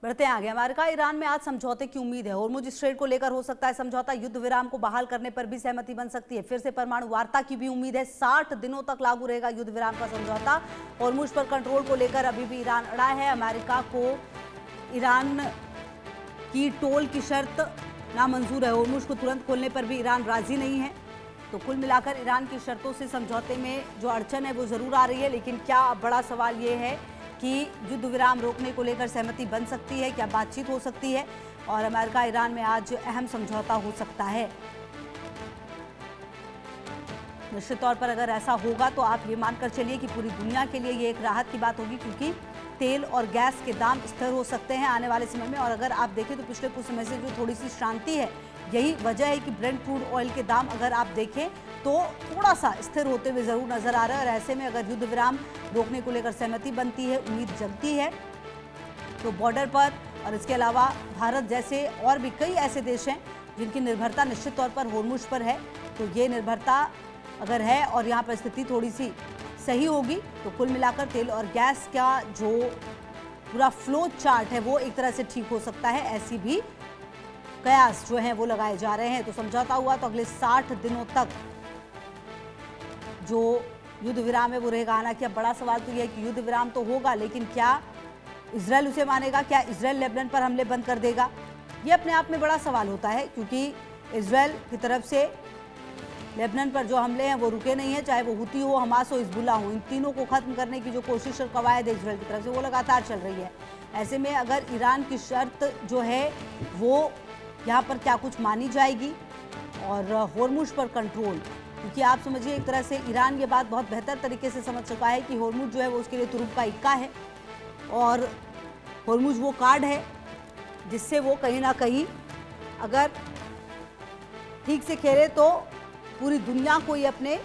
बढ़ते हैं आगे। अमेरिका ईरान में आज समझौते की उम्मीद है। होर्मुज स्ट्रेट को लेकर हो सकता है समझौता। युद्ध विराम को बहाल करने पर भी सहमति बन सकती है। फिर से परमाणु वार्ता की भी उम्मीद है। 60 दिनों तक लागू रहेगा युद्ध विराम का समझौता। होर्मुज पर कंट्रोल को लेकर अभी भी ईरान अड़ा है। अमेरिका को ईरान की टोल की शर्त नामंजूर है। होर्मुज को तुरंत खोलने पर भी ईरान राजी नहीं है। तो कुल मिलाकर ईरान की शर्तों से समझौते में जो अड़चन है वो जरूर आ रही है, लेकिन क्या बड़ा सवाल ये है कि युद्ध विराम रोकने को लेकर सहमति बन सकती है, क्या बातचीत हो सकती है और अमेरिका ईरान में आज अहम समझौता हो सकता है। निश्चित तौर पर अगर ऐसा होगा तो आप ये मानकर चलिए कि पूरी दुनिया के लिए ये एक राहत की बात होगी, क्योंकि तेल और गैस के दाम स्थिर हो सकते हैं आने वाले समय में। और अगर आप देखें तो पिछले कुछ समय से जो थोड़ी सी शांति है, यही वजह है कि ब्रेंट क्रूड ऑयल के दाम अगर आप देखें तो थोड़ा सा स्थिर होते हुए जरूर नजर आ रहा है। और ऐसे में अगर युद्ध विराम रोकने को लेकर सहमति बनती है, उम्मीद जगती है, तो बॉर्डर पर और इसके अलावा भारत जैसे और भी कई ऐसे देश हैं जिनकी निर्भरता निश्चित तौर पर होर्मुज पर है। तो ये निर्भरता अगर है और यहाँ पर स्थिति थोड़ी सी सही होगी तो कुल मिलाकर तेल और गैस का जो पूरा फ्लो चार्ट है वो एक तरह से ठीक हो सकता है। ऐसी भी कयास जो हैं वो लगाए जा रहे हैं। तो समझौता हुआ तो अगले 60 दिनों तक जो युद्ध विराम है वो रहेगा। हालांकि अब बड़ा सवाल तो यह है कि युद्ध विराम तो होगा, लेकिन क्या इजराइल उसे मानेगा? क्या इजराइल लेबनान पर हमले बंद कर देगा? ये अपने आप में बड़ा सवाल होता है, क्योंकि इजराइल की तरफ से लेबनान पर जो हमले हैं वो रुके नहीं हैं, चाहे वो हुती हो, हमास हो, हिजबुल्लाह हो। इन तीनों को खत्म करने की जो कोशिश और कवायद है इजराइल की तरफ से वो लगातार चल रही है। ऐसे में अगर ईरान की शर्त जो है वो यहाँ पर क्या कुछ मानी जाएगी और होर्मुज पर कंट्रोल, क्योंकि आप समझिए एक तरह से ईरान ये बात बहुत बेहतर तरीके से समझ चुका है कि होर्मुज जो है वो उसके लिए तुरुप का इक्का है और होर्मुज वो कार्ड है जिससे वो कहीं ना कहीं अगर ठीक से खेले तो पूरी दुनिया को ये अपने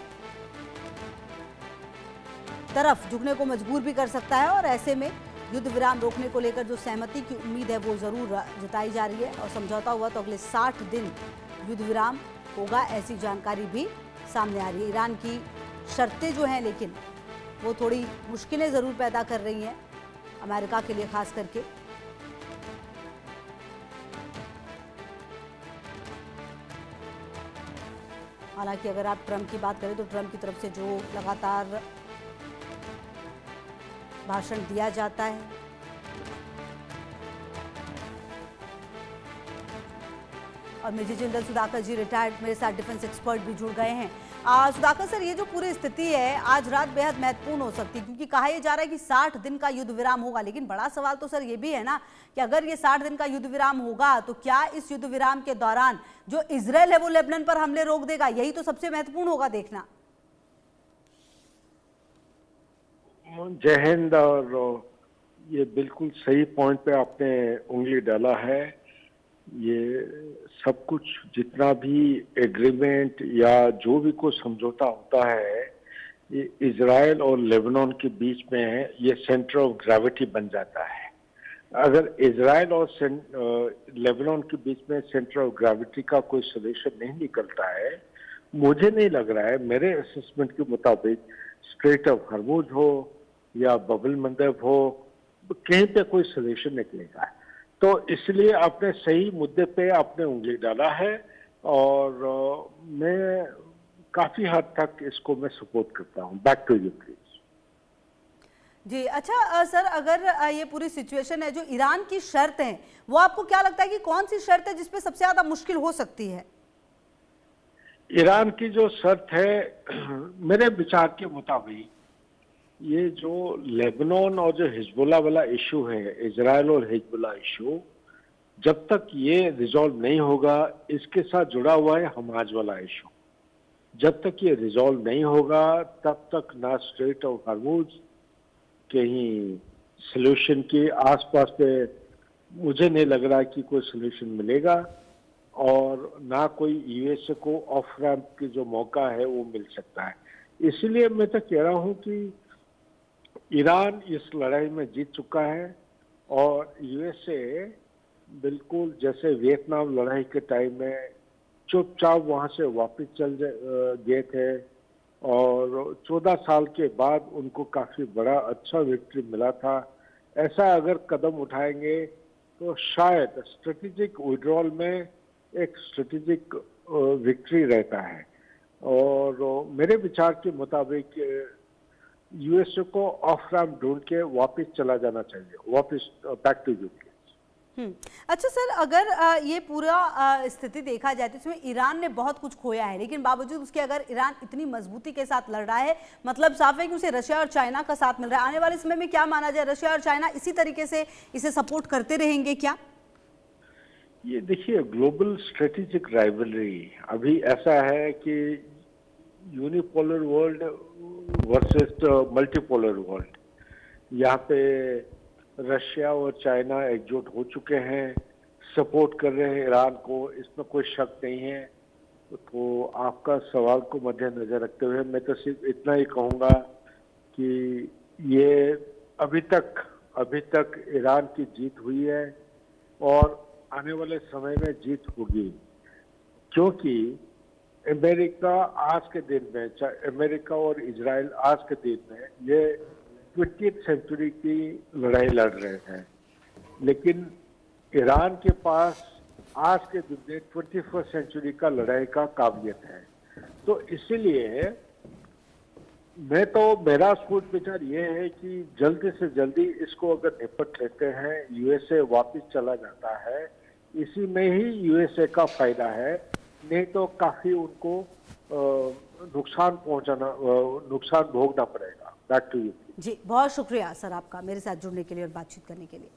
तरफ झुकने को मजबूर भी कर सकता है। और ऐसे में युद्ध विराम रोकने को लेकर जो सहमति की उम्मीद है वो जरूर जताई जा रही है और समझौता हुआ तो अगले 60 दिन युद्ध विराम होगा, ऐसी जानकारी भी सामने आ रही है। ईरान की शर्तें जो हैं लेकिन वो थोड़ी मुश्किलें ज़रूर पैदा कर रही हैं अमेरिका के लिए खास करके। हालांकि अगर आप ट्रंप की बात करें तो ट्रंप की तरफ से जो लगातार भाषण दिया जाता है और मेजर जनरल सुधाकर जी रिटायर्ड मेरे साथ डिफेंस एक्सपर्ट भी जुड़ गए हैं। सुधाकर सर, ये जो पूरी स्थिति है आज रात बेहद महत्वपूर्ण हो सकती है, क्योंकि कहा यह जा रहा है कि 60 दिन का युद्ध विराम होगा, लेकिन बड़ा सवाल तो सर ये भी है ना कि अगर ये 60 दिन का युद्ध विराम होगा तो क्या इस युद्ध विराम के दौरान जो इजराइल है वो लेबनान पर हमले रोक देगा? यही तो सबसे महत्वपूर्ण होगा देखना। जय हिंद। और ये बिल्कुल सही पॉइंट पे आपने उंगली डाला है। ये सब कुछ जितना भी एग्रीमेंट या जो भी कोई समझौता होता है ये इजराइल और लेबनान के बीच में है, ये सेंटर ऑफ ग्रेविटी बन जाता है। अगर इजराइल और लेबनान के बीच में सेंटर ऑफ ग्रेविटी का कोई सोल्यूशन नहीं निकलता है, मुझे नहीं लग रहा है, मेरे असेसमेंट के मुताबिक स्ट्रेट ऑफ हॉर्मुज हो या बबल मंदब हो, कहीं पे कोई सोल्यूशन निकलेगा। तो इसलिए आपने सही मुद्दे पे आपने उंगली डाला है और मैं काफी हद तक इसको मैं सपोर्ट करता हूँ। Back to you please. जी अच्छा सर, अगर ये पूरी सिचुएशन है, जो ईरान की शर्त है वो आपको क्या लगता है कि कौन सी शर्त है जिसपे सबसे ज्यादा मुश्किल हो सकती है? ईरान की जो शर्त है मेरे विचार के मुताबिक ये जो लेबनान और जो हिजबुल्लाह वाला इशू है, इजराइल और हिजबुल्लाह इशू, जब तक ये रिजॉल्व नहीं होगा, इसके साथ जुड़ा हुआ है हमाज वाला इशू। जब तक ये रिजॉल्व नहीं होगा तब तक ना स्ट्रेट ऑफ हॉर्मुज कहीं सोल्यूशन के आसपास पे मुझे नहीं लग रहा कि कोई सोल्यूशन मिलेगा और ना कोई यूएसए को ऑफ रैंप की जो मौका है वो मिल सकता है। इसलिए मैं तो कह रहा हूँ कि ईरान इस लड़ाई में जीत चुका है और यूएसए बिल्कुल जैसे वियतनाम लड़ाई के टाइम में चुपचाप वहां से वापस चल गए थे और 14 साल के बाद उनको काफी बड़ा अच्छा विक्ट्री मिला था। ऐसा अगर कदम उठाएंगे तो शायद स्ट्रेटेजिक विड्रॉल में एक स्ट्रेटेजिक विक्ट्री रहता है। और मेरे विचार के मुताबिक यूएसए को ऑफ रैम्प ढूंढ के वापस चला जाना चाहिए, वापस बैक टू यूके। अच्छा सर, अगर ये पूरा स्थिति देखा जाए तो इसमें ईरान ने बहुत कुछ खोया है, लेकिन बावजूद उसके अगर ईरान इतनी मजबूती के साथ लड़ रहा है, मतलब साफ है कि उसे रशिया और चाइना का साथ मिल रहा है। आने वाले समय में क्या माना जाए, रशिया और चाइना इसी तरीके से इसे सपोर्ट करते रहेंगे क्या? ये देखिए, ग्लोबल स्ट्रेटेजिक राइवलरी अभी ऐसा है कि unipolar world versus multipolar world, यहाँ पे रशिया और चाइना एकजुट हो चुके हैं, सपोर्ट कर रहे हैं ईरान को, इसमें कोई शक नहीं है। तो आपका सवाल को मद्देनजर रखते हुए मैं तो सिर्फ इतना ही कहूँगा कि ये अभी तक ईरान की जीत हुई है और आने वाले समय में जीत होगी, क्योंकि अमेरिका आज के दिन में, अमेरिका और इजराइल आज के दिन में ये 20th सेंचुरी की लड़ाई लड़ रहे हैं, लेकिन ईरान के पास आज के दिन में 21st सेंचुरी का लड़ाई का काबिलियत है। तो इसीलिए मेरा सोच विचार ये है कि जल्दी से जल्दी इसको अगर निपट लेते हैं, यूएसए वापस चला जाता है, इसी में ही यूएसए का फायदा है, नहीं तो काफी उनको नुकसान भोगना पड़ेगा। Back to you. जी, बहुत शुक्रिया सर आपका मेरे साथ जुड़ने के लिए और बातचीत करने के लिए।